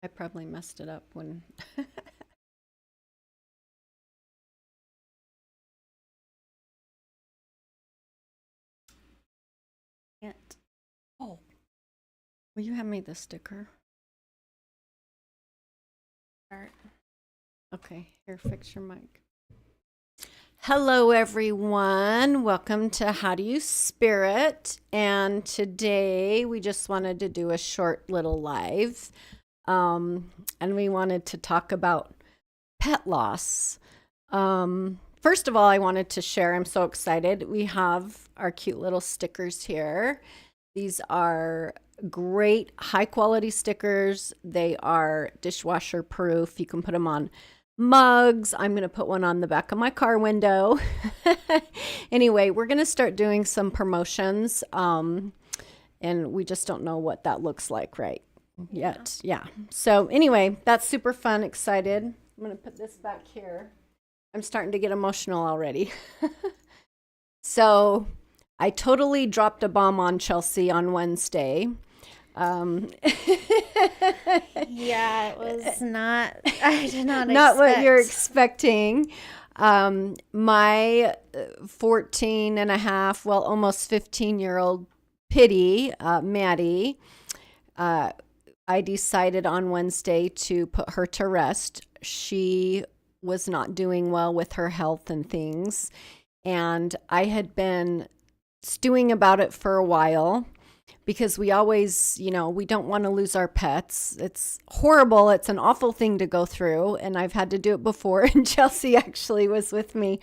I probably messed it up when. Can't. Oh, will you hand me the sticker? Start. Okay, here, fix your mic. Hello, everyone. Welcome to How Do You Spirit? And today we just wanted to do a short little live. And we wanted to talk about pet loss. First of all, I wanted to share, I'm so excited. We have our cute little stickers here. These are great high quality stickers. They are dishwasher proof. You can put them on mugs. I'm going to put one on the back of my car window. Anyway, we're going to start doing some promotions. And we just don't know what that looks like right yet. Yeah. So anyway, that's super fun. Excited. I'm going to put this back here. I'm starting to get emotional already. So I totally dropped a bomb on Chelsea on Wednesday. Yeah, it was not, I did not Not what you're expect. expecting. My 14 and a half, well, almost 15-year-old Pitty, Maddie, I decided on Wednesday to put her to rest. She was not doing well with her health and things. And I had been stewing about it for a while because we always, we don't want to lose our pets. It's horrible. It's an awful thing to go through. And I've had to do it before. And Chelsea actually was with me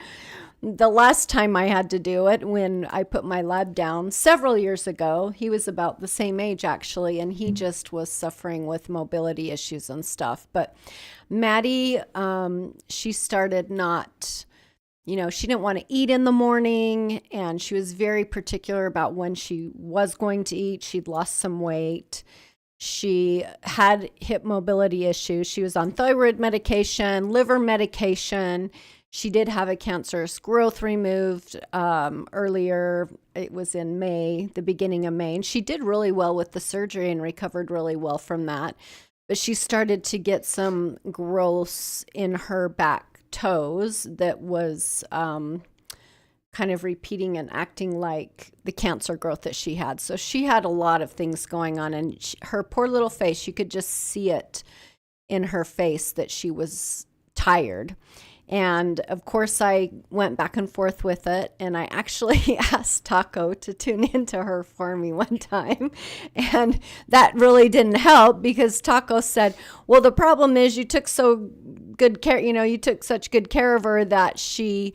the last time I had to do it when I put my lab down several years ago. He was about the same age actually, and he just was suffering with mobility issues and stuff. But Maddie, she started not, she didn't want to eat in the morning, and she was very particular about when she was going to eat. She'd lost some weight. She had hip mobility issues. She was on thyroid medication, liver medication. She did have a cancerous growth removed earlier. It was in May, the beginning of May. And she did really well with the surgery and recovered really well from that. But she started to get some growths in her back toes that was kind of repeating and acting like the cancer growth that she had. So she had a lot of things going on. And her poor little face, you could just see it in her face that she was tired. And of course, I went back and forth with it. And I actually asked Taco to tune into her for me one time. And that really didn't help because Taco said, well, the problem is you took so good care, you took such good care of her that she,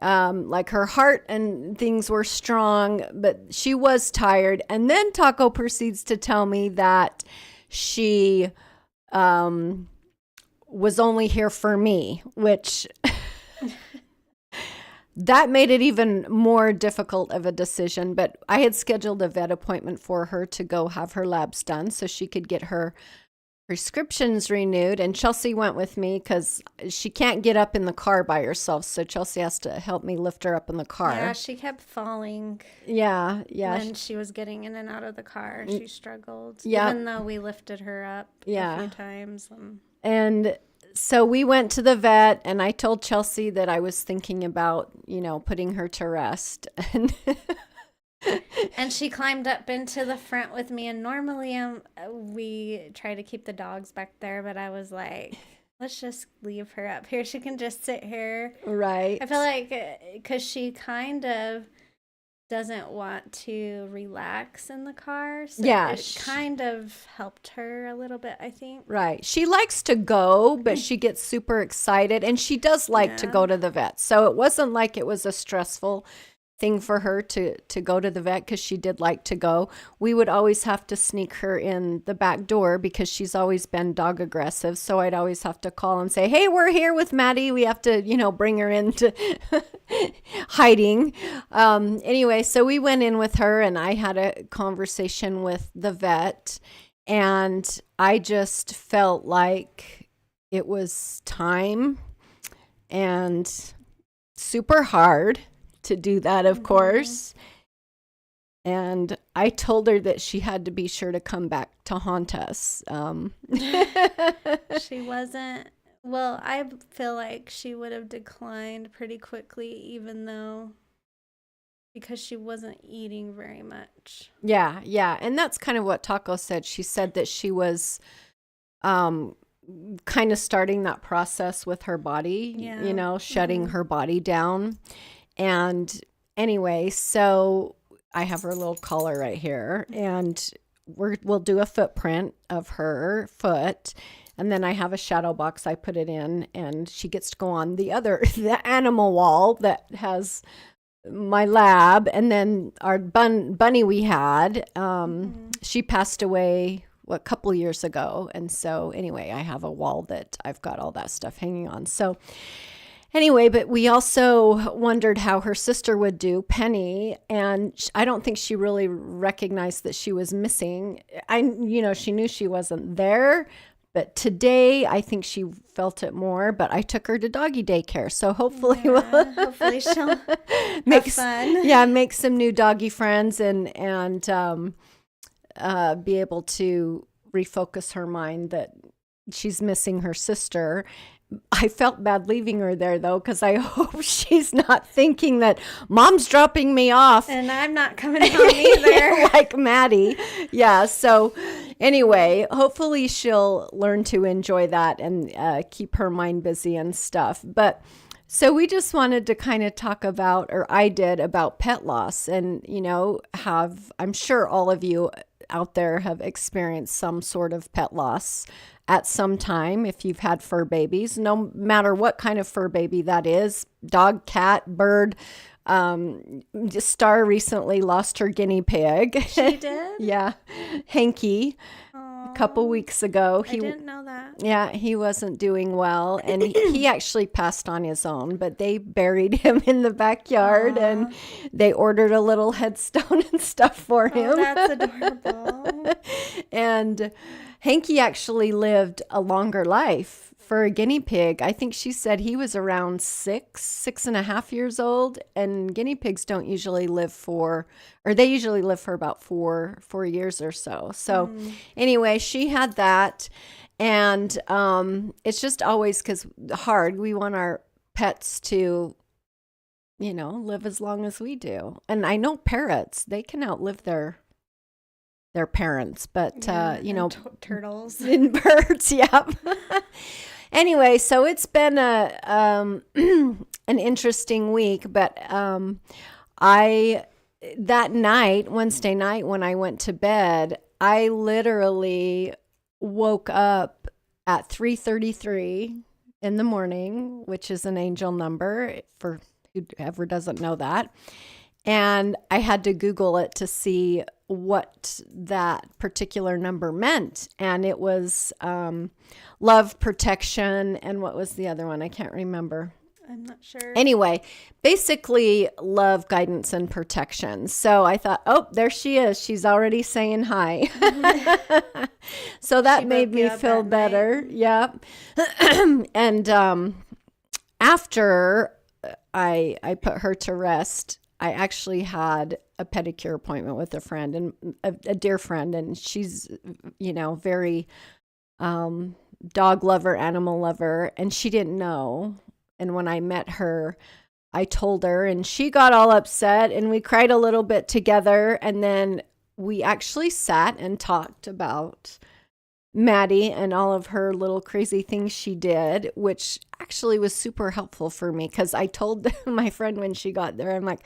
like her heart and things were strong, but she was tired. And then Taco proceeds to tell me that she, was only here for me, which that made it even more difficult of a decision. But I had scheduled a vet appointment for her to go have her labs done so she could get her prescriptions renewed. And Chelsea went with me because she can't get up in the car by herself. So Chelsea has to help me lift her up in the car. Yeah, she kept falling Yeah. when she was getting in and out of the car. She struggled, Yeah. even though we lifted her up Yeah. a few times. And so we went to the vet, and I told Chelsea that I was thinking about, putting her to rest. And she climbed up into the front with me. And normally we try to keep the dogs back there, but I was like, let's just leave her up here. She can just sit here. Right. I feel like because she kind of doesn't want to relax in the car. So Yeah, it kind of helped her a little bit, I think. Right. She likes to go, but she gets super excited, and she does like to Yeah. go to the vet. So it wasn't like it was a stressful thing for her to go to the vet because she did like to go. We would always have to sneak her in the back door because she's always been dog aggressive. So I'd always have to call and say, hey, we're here with Maddie. We have to, bring her into hiding. Anyway, so we went in with her, and I had a conversation with the vet, and I just felt like it was time. and super hard to do that, of course. And I told her that she had to be sure to come back to haunt us. She wasn't. Well, I feel like she would have declined pretty quickly, even though because she wasn't eating very much. Yeah, yeah. And that's kind of what Taco said. She said that she was kind of starting that process with her body, Yeah. shutting her body down. And anyway, so I have her little collar right here, and we'll do a footprint of her foot. And then I have a shadow box. I put it in, and she gets to go on the animal wall that has my lab. And then our bunny we had, she passed away a couple years ago. And so anyway, I have a wall that I've got all that stuff hanging on. So anyway, but we also wondered how her sister would do, Penny, and I don't think she really recognized that she was missing. She knew she wasn't there, but today I think she felt it more. But I took her to doggy daycare, so hopefully hopefully she'll make have fun. make some new doggy friends and be able to refocus her mind that she's missing her sister. I felt bad leaving her there, though, because I hope she's not thinking that Mom's dropping me off. And I'm not coming home either. Like Maddie. Yeah. So anyway, hopefully she'll learn to enjoy that and keep her mind busy and stuff. But so we just wanted to kind of talk about, or I did, about pet loss. And, I'm sure all of you out there have experienced some sort of pet loss at some time if you've had fur babies, no matter what kind of fur baby that is, dog, cat, bird. Star recently lost her guinea pig. She did? Yeah. Hanky. A couple weeks ago. I didn't know that. Yeah, he wasn't doing well, and he actually passed on his own, but they buried him in the backyard and they ordered a little headstone and stuff for him. That's adorable. And Hanky actually lived a longer life for a guinea pig. I think she said he was around 6.5 years old, and guinea pigs don't usually live they usually live for about 4 years or so. So anyway, she had that, and it's just always hard. We want our pets to, live as long as we do. And I know parrots, they can outlive their parents, but turtles and birds, yeah. Anyway, so it's been an interesting week, but that night, Wednesday night, when I went to bed, I literally woke up at 3:33 in the morning, which is an angel number for whoever doesn't know that. And I had to Google it to see what that particular number meant. And it was love, protection, and what was the other one? I can't remember. I'm not sure. Anyway, basically love, guidance, and protection. So I thought, oh, there she is. She's already saying hi. So that made me feel better. Yep. And after I put her to rest, I actually had a pedicure appointment with a friend, and a dear friend, and she's, very dog lover, animal lover, and she didn't know. And when I met her, I told her, and she got all upset, and we cried a little bit together, and then we actually sat and talked about Maddie and all of her little crazy things she did, which actually was super helpful for me, because I told my friend when she got there, I'm like,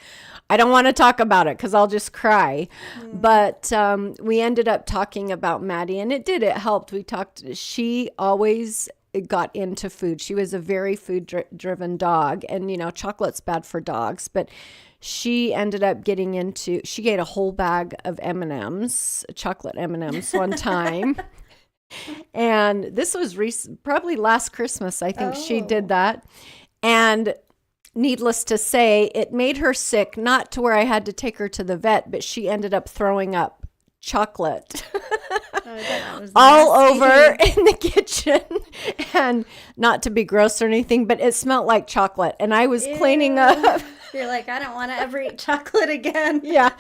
I don't want to talk about it because I'll just cry. But we ended up talking about Maddie, and it helped. We talked. She always got into food. She was a very food-driven dog, and chocolate's bad for dogs, but she ended up she ate a whole bag of M&Ms, chocolate M&Ms one time. And this was probably last Christmas, I think she did that. And needless to say, it made her sick, not to where I had to take her to the vet, but she ended up throwing up chocolate Oh, I bet that was all nasty. over in the kitchen. And not to be gross or anything, but it smelled like chocolate. And I was cleaning Ew. up. You're like, I don't want to ever eat chocolate again. Yeah,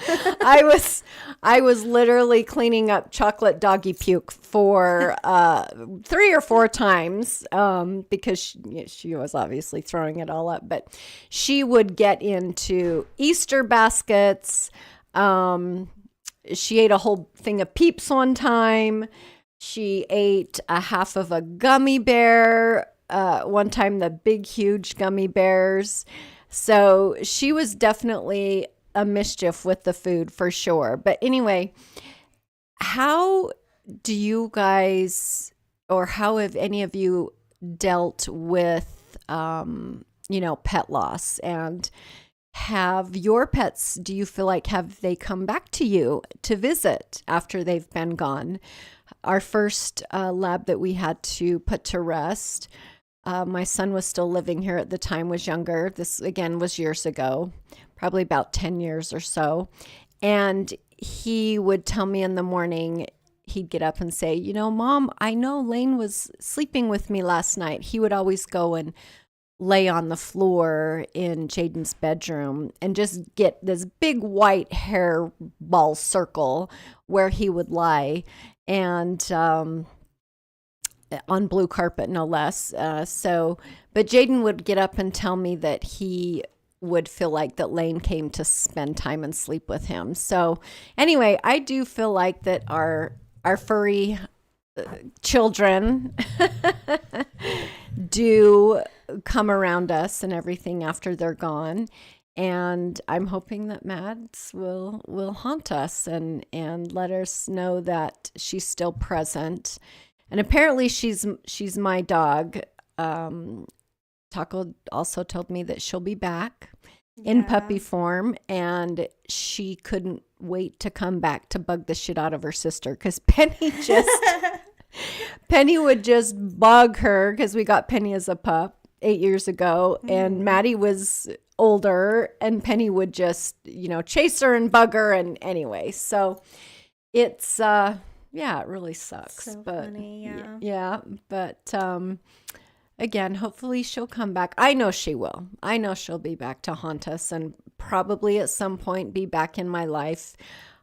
I was literally cleaning up chocolate doggy puke for 3 or 4 times because she was obviously throwing it all up. But she would get into Easter baskets. She ate a whole thing of Peeps one time. She ate a half of a gummy bear one time, the big, huge gummy bears. So she was definitely a mischief with the food for sure. But anyway, how do you guys, or how have any of you dealt with, pet loss? And have your pets, do you feel like, have they come back to you to visit after they've been gone? Our first lab that we had to put to rest, my son was still living here at the time, was younger. This, again, was years ago, probably about 10 years or so. And he would tell me in the morning, he'd get up and say, Mom, I know Lane was sleeping with me last night. He would always go and lay on the floor in Jaden's bedroom and just get this big white hairball circle where he would lie. And on blue carpet, no less. But Jaden would get up and tell me that he would feel like that Lane came to spend time and sleep with him. So anyway, I do feel like that our furry children do come around us and everything after they're gone. And I'm hoping that Mads will haunt us and let us know that she's still present. And apparently she's my dog. Taco also told me that she'll be back in puppy form, and she couldn't wait to come back to bug the shit out of her sister, because Penny would just bug her, because we got Penny as a pup 8 years ago, and Maddie was older, and Penny would just, chase her and bug her. And anyway, so it's it really sucks. So but funny, yeah. yeah, but again, hopefully she'll come back. I know she will. I know she'll be back to haunt us and probably at some point be back in my life.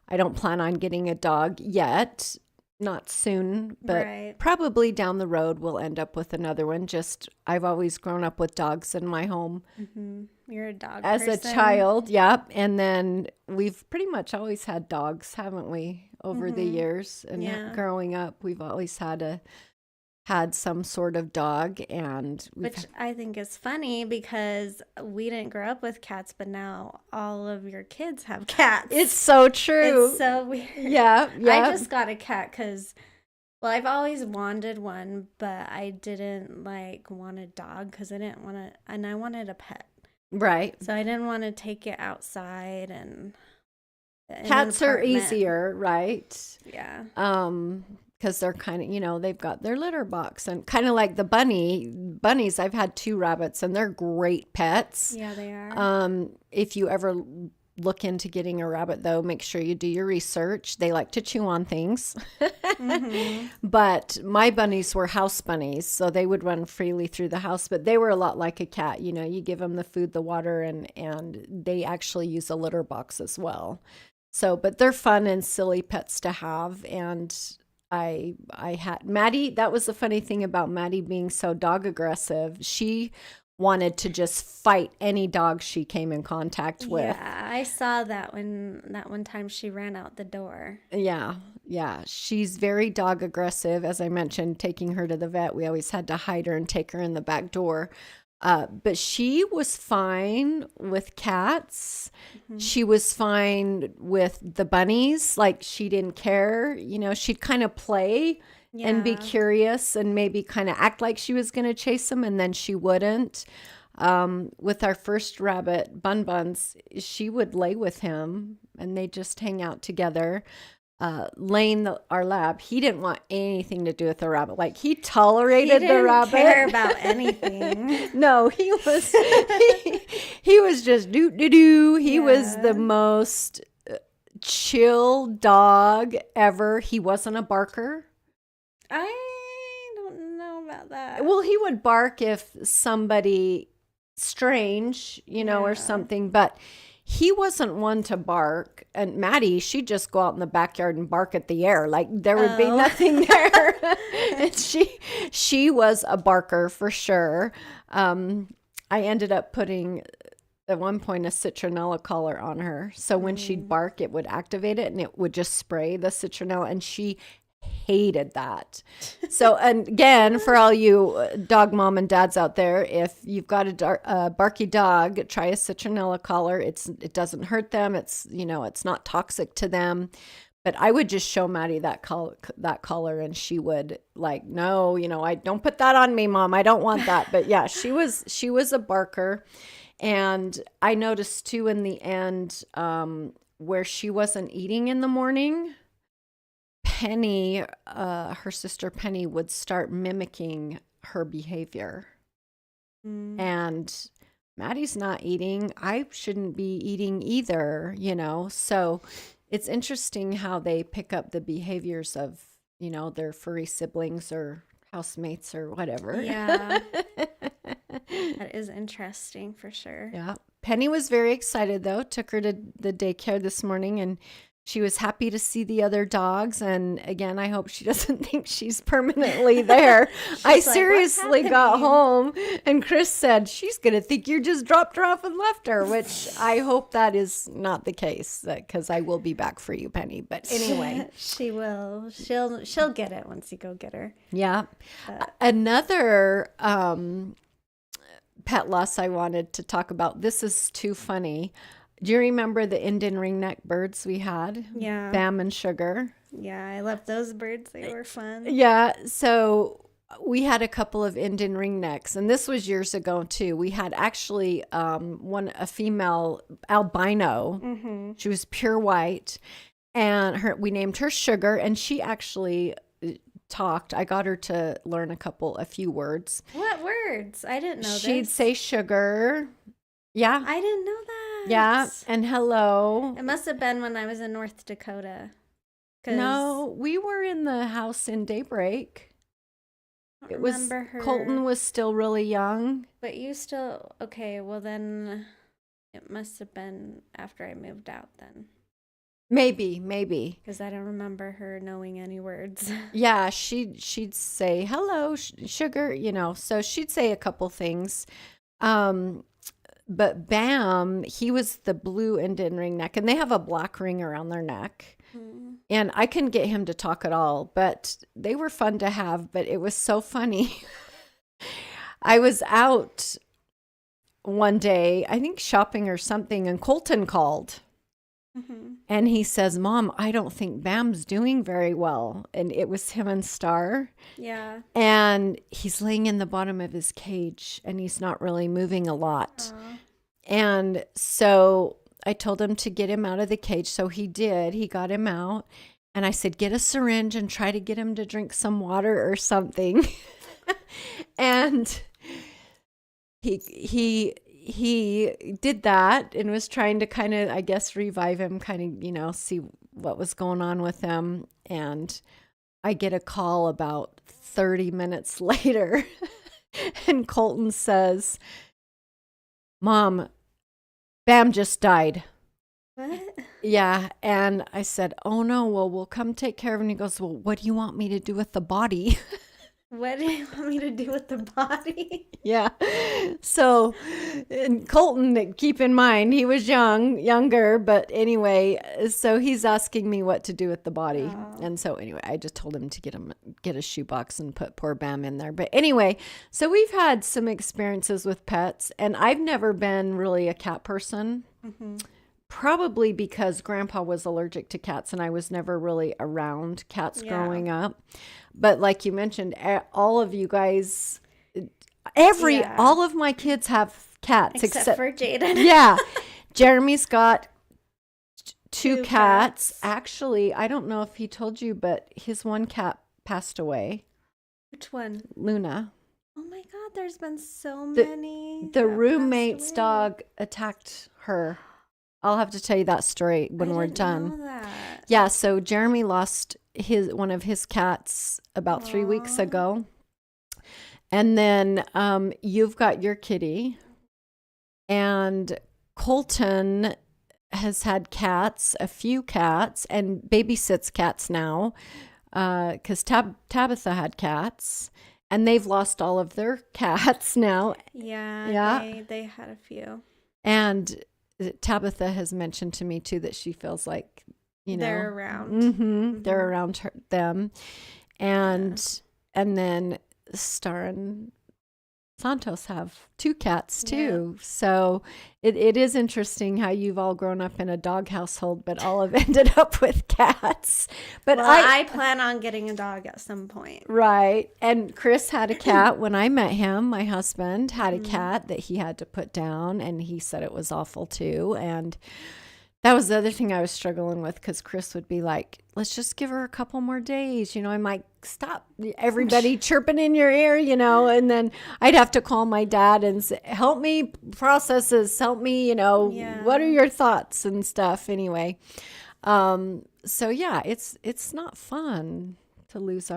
I don't plan on getting a dog yet, not soon, but Right. probably down the road we'll end up with another one. Just, I've always grown up with dogs in my home You're a dog as a person. child. Yep. And then we've pretty much always had dogs, haven't we, over the years? And Yeah. growing up, we've always had some sort of dog, and Which I think is funny because we didn't grow up with cats, but now all of your kids have cats. it's so true. It's so weird. yeah. I just got a cat because, well, I've always wanted one, but I didn't want a dog because I didn't want to, and I wanted a pet. Right. So I didn't want to take it outside and in an Cats are apartment. easier, right? Yeah. Because they're kind of, they've got their litter box, and kind of like the bunnies. I've had 2 rabbits, and they're great pets. Yeah, they are. If you ever look into getting a rabbit, though, make sure you do your research. They like to chew on things. But my bunnies were house bunnies, so they would run freely through the house, but they were a lot like a cat. You give them the food, the water, and they actually use a litter box as well. So, but they're fun and silly pets to have. And I had Maddie. That was the funny thing about Maddie being so dog aggressive. She wanted to just fight any dog she came in contact with. Yeah, I saw that one time she ran out the door. Yeah. She's very dog aggressive. As I mentioned, taking her to the vet, we always had to hide her and take her in the back door. But she was fine with cats. She was fine with the bunnies. Like, she didn't care. She'd kind of play and be Yeah. curious and maybe kind of act like she was going to chase them, and then she wouldn't. With our first rabbit, Bun Buns, she would lay with him and they just hang out together. Lane, our lab, he didn't want anything to do with the rabbit. Like, he tolerated He the didn't rabbit. care about anything. No, he was he was just doo doo doo. He was Yeah. the most chill dog ever. He wasn't a barker. I don't know about that. Well, he would bark if somebody strange, or Yeah. something, but he wasn't one to bark. And Maddie, she'd just go out in the backyard and bark at the air. Like there would be Oh. nothing there. And she was a barker for sure. I ended up putting at one point a citronella collar on her. So when she'd bark, it would activate it and it would just spray the citronella. And she hated that. So, and again, for all you dog mom and dads out there, if you've got a barky dog, try a citronella collar. It doesn't hurt them. It's not toxic to them. But I would just show Maddie that collar, and she would like, no, I don't put that on me, Mom. I don't want that. But yeah, she was a barker, and I noticed too in the end where she wasn't eating in the morning. Penny, her sister Penny, would start mimicking her behavior. And Maddie's not eating. I shouldn't be eating either, So it's interesting how they pick up the behaviors of, their furry siblings or housemates or whatever. Yeah. That is interesting for sure. Yeah. Penny was very excited, though. Took her to the daycare this morning, and she was happy to see the other dogs. And again, I hope she doesn't think she's permanently there. I like, seriously "What's got happening?" home and Chris said, she's going to think you just dropped her off and left her, which I hope that is not the case, because I will be back for you, Penny. But anyway. She will. She'll get it once you go get her. Yeah. Another pet loss I wanted to talk about. This is too funny. Do you remember the Indian ringneck birds we had? Yeah. Bam and Sugar. Yeah, I love those birds. They were fun. Yeah. So we had a couple of Indian ringnecks, and this was years ago too. We had actually a female albino. Mm-hmm. She was pure white, and we named her Sugar, and she actually talked. I got her to learn a few words. What words? I didn't know She'd this. say sugar. Yeah. I didn't know that. Yeah. And hello. It must have been when I was in North Dakota. 'Cause No, we were in the house in Daybreak. I It don't was remember her. Colton was still really young. But you still okay? Well, then it must have been after I moved out then, Maybe. because I don't remember her knowing any words. Yeah, she'd say hello, sugar, So she'd say a couple things. But Bam, he was the blue Indian ringneck, and they have a black ring around their neck. And I couldn't get him to talk at all, but they were fun to have. But it was so funny. I was out one day, I think shopping or something, and Colton called. Mm-hmm. And he says, Mom, I don't think Bam's doing very well. And it was him and Star. Yeah. And he's laying in the bottom of his cage, and he's not really moving a lot. Aw. And so I told him to get him out of the cage. So he did. He got him out. And I said, get a syringe and try to get him to drink some water or something. And he did that and was trying to kind of, I guess, revive him, kind of, see what was going on with him. And I get a call about 30 minutes later, and Colton says, Mom, Bam just died. What? Yeah. And I said, oh no, well, we'll come take care of him. And he goes, well, what do you want me to do with the body? What do you want me to do with the body? Yeah. So, and Colton, keep in mind, he was younger, but anyway, so he's asking me what to do with the body. Oh. And so anyway, I just told him to get a shoebox and put poor Bam in there. But anyway, so we've had some experiences with pets, and I've never been really a cat person. Mm-hmm. Probably because Grandpa was allergic to cats, and I was never really around cats Yeah. growing up. But like you mentioned, all of you guys, Yeah. all of my kids have cats Except for Jaden. yeah. Jeremy's got two Two cats. cats. Actually, I don't know if he told you, but his one cat passed away, Which one? Luna. Oh my God, there's been so The- many. The that roommate's passed away. dog attacked her. I'll have to tell you that story when I we're didn't done. know that. Yeah, so Jeremy lost one of his cats about 3 weeks Aw. ago. And then you've got your kitty, and Colton has had cats, a few cats, and babysits cats now because Tabitha had cats, and they've lost all of their cats now. Yeah, Yeah. they had a few. And Tabitha has mentioned to me too that she feels like, They're around. they're Mhm. around them. And then Star and Santos have 2 cats too. So it is interesting how you've all grown up in a dog household, but all have ended up with cats. But Well, I plan on getting a dog at some point. right. And Chris had a cat when I met him. My husband had a Mhm. cat that he had to put down, and he said it was awful too. And that was the other thing I was struggling with, because Chris would be like, let's just give her a couple more days. I'm like, stop everybody chirping in your ear, and then I'd have to call my dad and say, help me process this, help me, Yeah. what are your thoughts and stuff anyway. So yeah, it's not fun to lose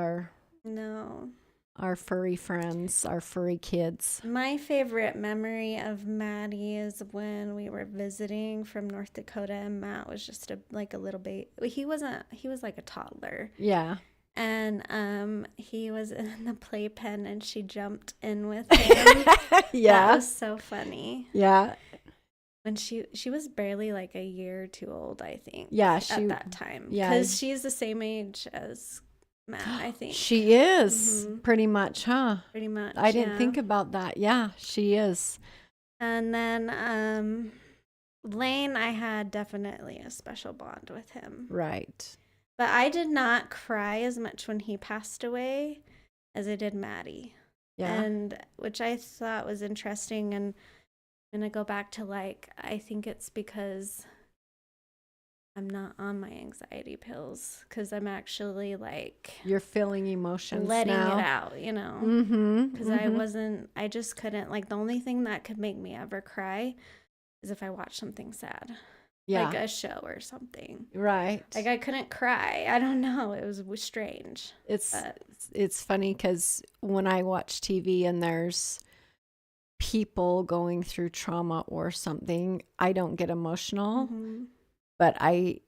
No. our furry friends, our furry kids. My favorite memory of Maddie is when we were visiting from North Dakota, and Matt was just a little baby. He was like a toddler. Yeah. And he was in the playpen and she jumped in with him. That Yeah. was so funny. Yeah. When she was barely like a year or two old, I think. Yeah, at that time. yeah. Because she's the same age as Matt, I think. She is Mhm. pretty much, huh? Pretty much. I didn't yeah. think about that. Yeah, she is. And then Lane, I had definitely a special bond with him. Right. But I did not cry as much when he passed away as I did Maddie. Yeah. And which I thought was interesting. And I'm going to go back to I think it's because I'm not on my anxiety pills, because I'm actually You're feeling emotions letting now. it out, Mm-hmm. Because I just couldn't, the only thing that could make me ever cry is if I watched something sad, Yeah. like a show or something. Right. I couldn't cry. I don't know. It was strange. It's funny because when I watch TV and there's people going through trauma or something, I don't get emotional. Mhm. But I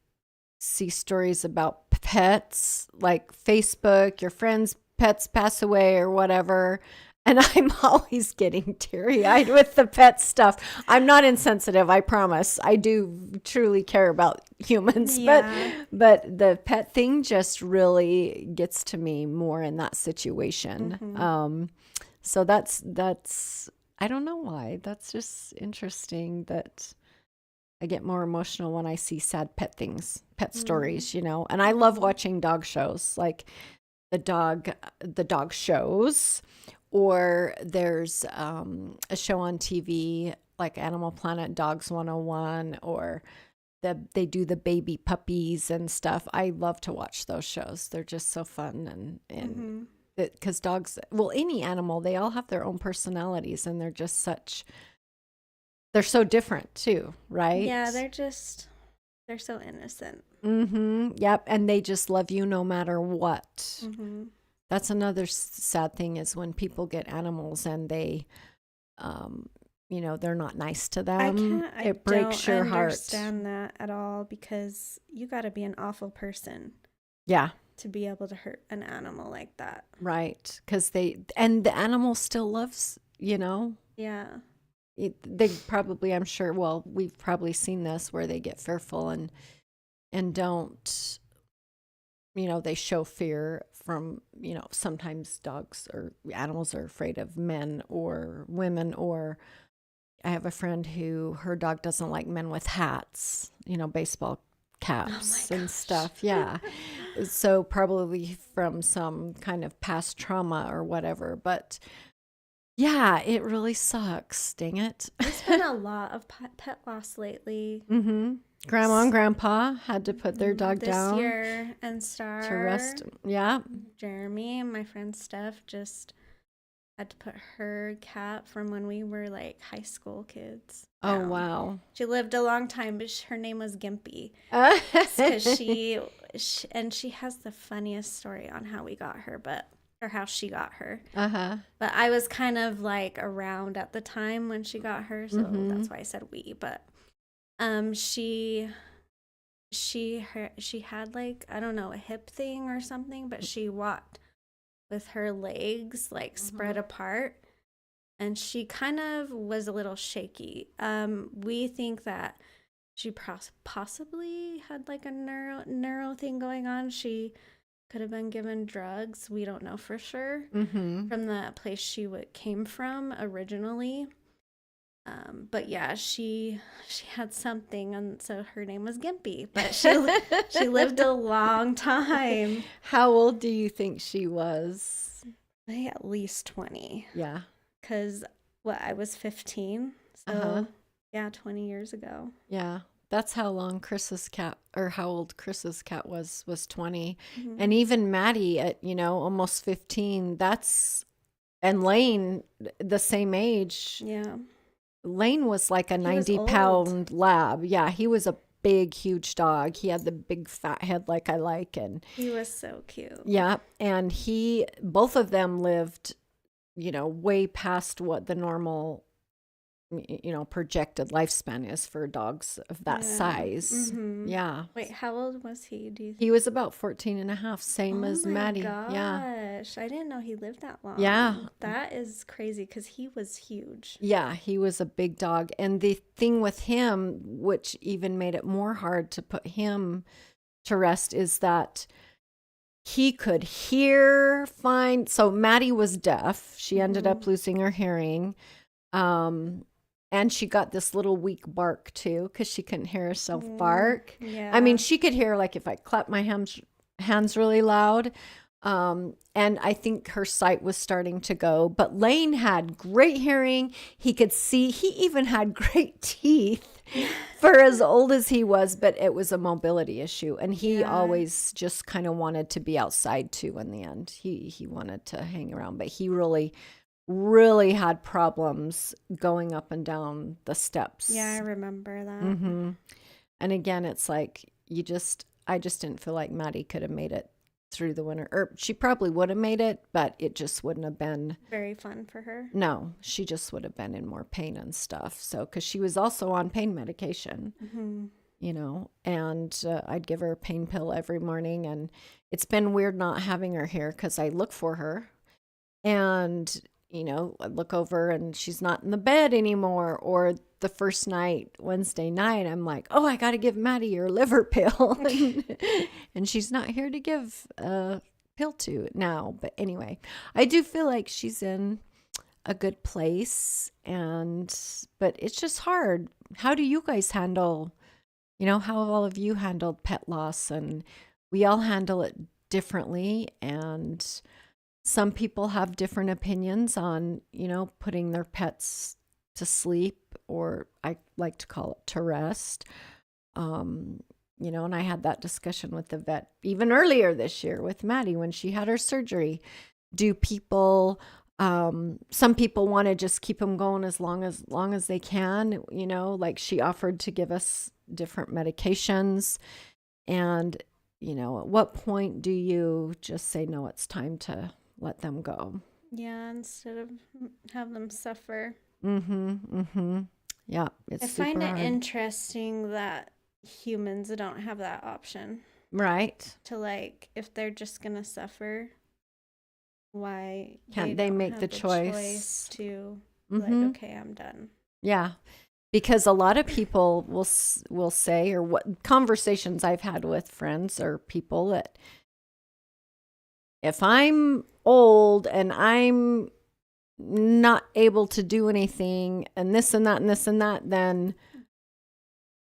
see stories about pets, like Facebook, your friend's pets pass away or whatever. And I'm always getting teary-eyed with the pet stuff. I'm not insensitive, I promise. I do truly care about humans, Yeah. but the pet thing just really gets to me more in that situation. Mhm. So that's I don't know why. That's just interesting that I get more emotional when I see sad pet things, pet stories, And I love watching dog shows, like the dog shows, or there's a show on TV like Animal Planet Dogs 101, or they do the baby puppies and stuff. I love to watch those shows. They're just so fun, and Mhm. because dogs, well, any animal, they all have their own personalities, and they're so different too, right? Yeah, they're so innocent. Mm-hmm. Yep. And they just love you no matter what. Mm-hmm. That's another sad thing, is when people get animals and they, they're not nice to them. It breaks your don't heart. understand that at all, because you got to be an awful person Yeah. to be able to hurt an animal like that. Right. Because the animal still loves, Yeah. they probably, I'm sure, well, we've probably seen this where they get fearful and don't, they show fear from, sometimes dogs or animals are afraid of men or women, or I have a friend who, her dog doesn't like men with hats, baseball caps and stuff. Yeah. So probably from some kind of past trauma or whatever, but yeah, it really sucks. Dang it. There's been a lot of pet loss lately. Mm-hmm. Grandma and grandpa had to put their dog this down year, and Star to rest. Yeah. Jeremy and my friend Steph just had to put her cat from when we were like high school kids Oh, down. wow. She lived a long time, but her name was Gimpy Uh, because she has the funniest story on how we got her, or how she got her. uh-huh. But I was kind of like around at the time when she got her, so Mhm. that's why I said we. But she had like, I don't know, a hip thing or something, but she walked with her legs like spread apart, and she kind of was a little shaky. We think that she possibly had like a neuro thing going on. She could have been given drugs. We don't know for sure Mhm. from the place she came from originally. But yeah, she had something, and so her name was Gimpy. But she lived a long time. How old do you think she was? I think at least 20. Yeah. Because I was 15, so Uh-huh. yeah, 20 years ago. Yeah. That's how long Chris's cat, or how old Chris's cat was 20. Mhm. And even Maddie at, almost 15, and Lane, the same age. Yeah. Lane was like a He was 90-pound lab. Yeah, he was a big, huge dog. He had the big fat head like I like. And He was so cute. yeah, and both of them lived, way past what the normal, projected lifespan is for dogs of that Yeah. size. Mhm. Yeah. Wait, how old was he? Do you think? He was about 14 and a half, same Oh as my Maddie. Yeah. gosh, I didn't know he lived that long. Yeah. That is crazy because he was huge. Yeah, he was a big dog. And the thing with him, which even made it more hard to put him to rest, is that he could hear fine. So Maddie was deaf. She ended up losing her hearing. And she got this little weak bark too, because she couldn't hear herself bark. Yeah. I mean, she could hear like if I clapped my hands really loud. And I think her sight was starting to go. But Lane had great hearing. He could see. He even had great teeth for as old as he was, but it was a mobility issue. And he Yeah. always just kind of wanted to be outside too in the end. He wanted to hang around, but he really had problems going up and down the steps. Yeah, I remember that. Mm-hmm. And again, it's like I just didn't feel like Maddie could have made it through the winter. Or she probably would have made it, but it just wouldn't have been. Very fun for her. No, she just would have been in more pain and stuff. So, because she was also on pain medication, and I'd give her a pain pill every morning. And it's been weird not having her here because I look for her and I look over and she's not in the bed anymore. Or the first night, Wednesday night, I'm like, oh, I got to give Maddie your liver pill. And she's not here to give a pill to now. But anyway, I do feel like she's in a good place. But it's just hard. How do you guys handle, how have all of you handled pet loss? And we all handle it differently. And some people have different opinions on, putting their pets to sleep, or I like to call it to rest. And I had that discussion with the vet even earlier this year with Maddie when she had her surgery. Do people, some people want to just keep them going as long as they can, like she offered to give us different medications. And, at what point do you just say, no, it's time to let them go? Yeah, instead of have them suffer. Yeah, it's I super find it hard. interesting that humans don't have that option Right. to, like, if they're just gonna suffer, why Can't they don't make have the choice? to Mhm. like, okay, I'm done. Yeah. Because a lot of people will say, or what conversations I've had with friends or people, that if I'm old and I'm not able to do anything and this and that and this and that, then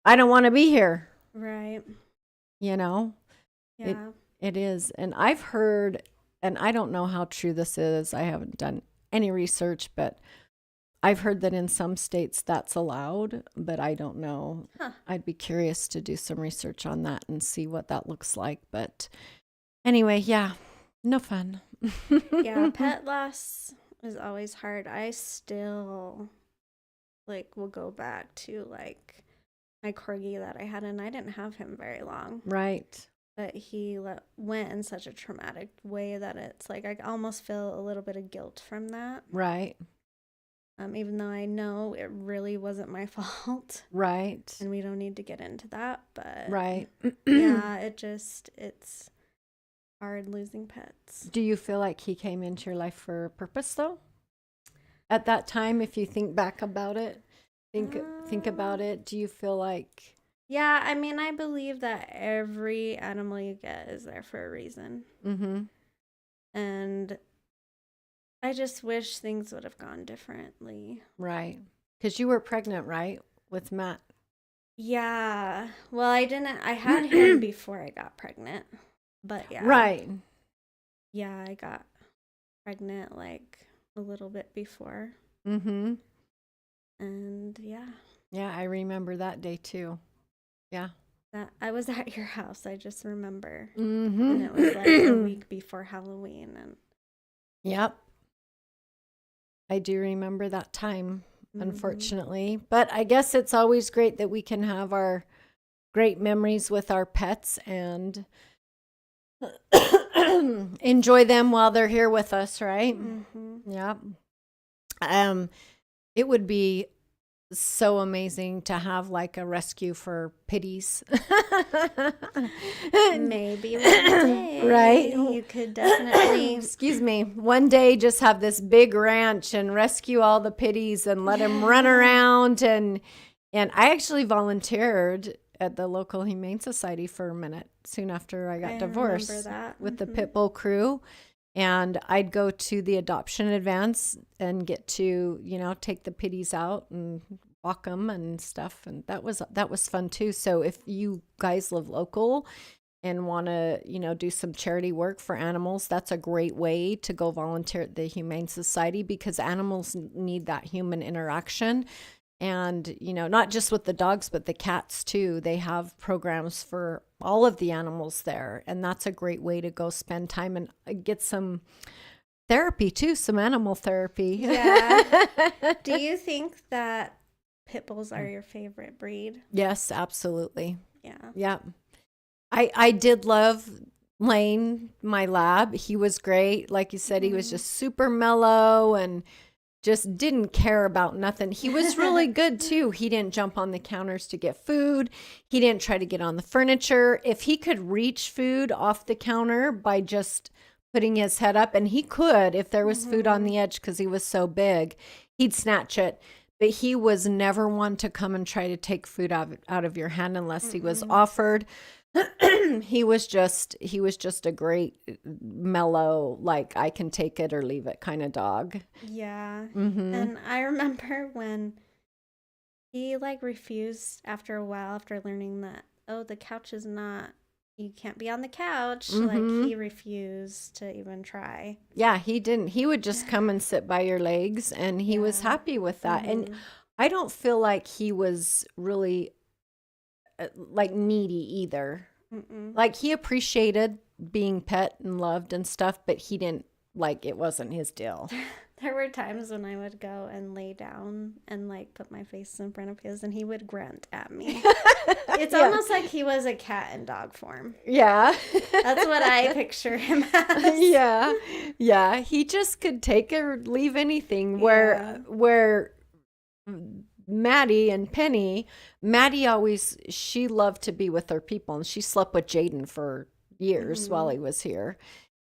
I don't want to be here. Right. Yeah. It is. And I've heard, and I don't know how true this is, I haven't done any research, but I've heard that in some states that's allowed, but I don't know. Huh. I'd be curious to do some research on that and see what that looks like. But anyway, yeah, no fun. Yeah, pet loss is always hard. I still like will go back to like my corgi that I had, and I didn't have him very long. Right. But he went in such a traumatic way that it's like I almost feel a little bit of guilt from that. Right. Even though I know it really wasn't my fault. Right. And we don't need to get into that, but Right. yeah, it's hard losing pets. Do you feel like he came into your life for a purpose though? At that time, if you think back about it, think about it. Do you feel like Yeah, I mean, I believe that every animal you get is there for a reason. mm-hmm. And I just wish things would have gone differently. Right. Because you were pregnant, right? With Matt. Yeah. Well, I had him before I got pregnant. But yeah. Right. Yeah, I got pregnant like a little bit before. Mm-hmm. And yeah. Yeah, I remember that day too. Yeah. That I was at your house, I just remember. Mm-hmm. And it was like a week before Halloween, and yep. I do remember that time, mhm. unfortunately. But I guess it's always great that we can have our great memories with our pets and enjoy them while they're here with us, right? Mhm. Yep. It would be so amazing to have like a rescue for pitties. Maybe one day. Right? You could definitely. Excuse me. One day just have this big ranch and rescue all the pitties and let them run around and I actually volunteered at the local Humane Society for a minute soon after I got divorced remember that. with the pit bull crew. And I'd go to the adoption advance and get to, take the pitties out and walk them and stuff. And that was fun too. So if you guys live local and want to, do some charity work for animals, that's a great way to go volunteer at the Humane Society because animals need that human interaction. And, not just with the dogs, but the cats too. They have programs for all of the animals there. And that's a great way to go spend time and get some therapy too, some animal therapy. Yeah. Do you think that pit bulls are your favorite breed? Yes, absolutely. Yeah. Yeah. I did love Lane, my lab. He was great. Like you said, he was just super mellow and just didn't care about nothing. He was really good too. He didn't jump on the counters to get food. He didn't try to get on the furniture. If he could reach food off the counter by just putting his head up, and he could if there was food on the edge because he was so big, he'd snatch it. But he was never one to come and try to take food out of your hand unless he was offered. He was just a great mellow, like I can take it or leave it kind of dog. Yeah. Mm-hmm. And I remember when he like refused after a while, after learning that, the couch is not, you can't be on the couch. Like he refused to even try. Yeah, he didn't. He would just come and sit by your legs and he was happy with that. And I don't feel like he was really like needy either. Like he appreciated being pet and loved and stuff, but he didn't it wasn't his deal. There were times when I would go and lay down and like put my face in front of his and he would grunt at me. It's almost like he was a cat in dog form. Yeah. That's what I picture him as. Yeah. Yeah. He just could take or leave anything where Maddie and Penny, she loved to be with her people and she slept with Jaden for years while he was here.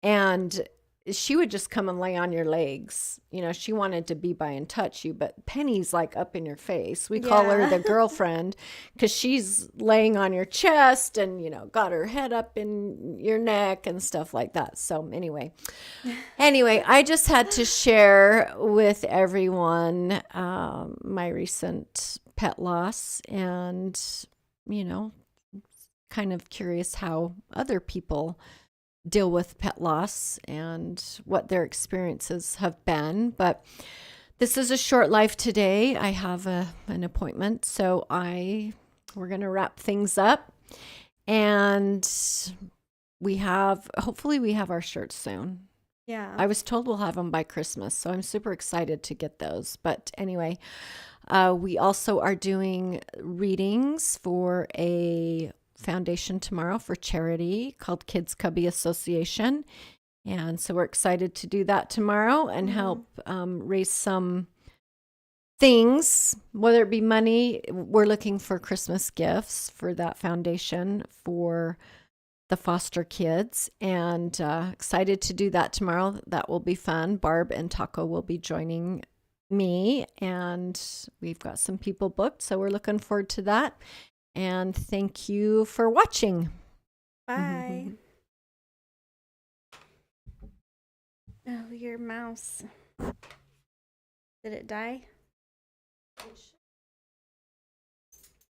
And she would just come and lay on your legs. She wanted to be by and touch you, but Penny's like up in your face. We call her the girlfriend because she's laying on your chest and, got her head up in your neck and stuff like that. So anyway, I just had to share with everyone my recent pet loss and, kind of curious how other people deal with pet loss and what their experiences have been. But this is a short life today. I have an appointment, so we're going to wrap things up. And hopefully we have our shirts soon. Yeah. I was told we'll have them by Christmas, so I'm super excited to get those. But anyway, we also are doing readings for a foundation tomorrow for charity called Kids Cubby Association. And so we're excited to do that tomorrow and help raise some things, whether it be money. We're looking for Christmas gifts for that foundation for the foster kids, and excited to do that tomorrow. That will be fun. Barb and Taco will be joining me, and we've got some people booked, so we're looking forward to that. And thank you for watching. Bye. Oh, your mouse. Did it die?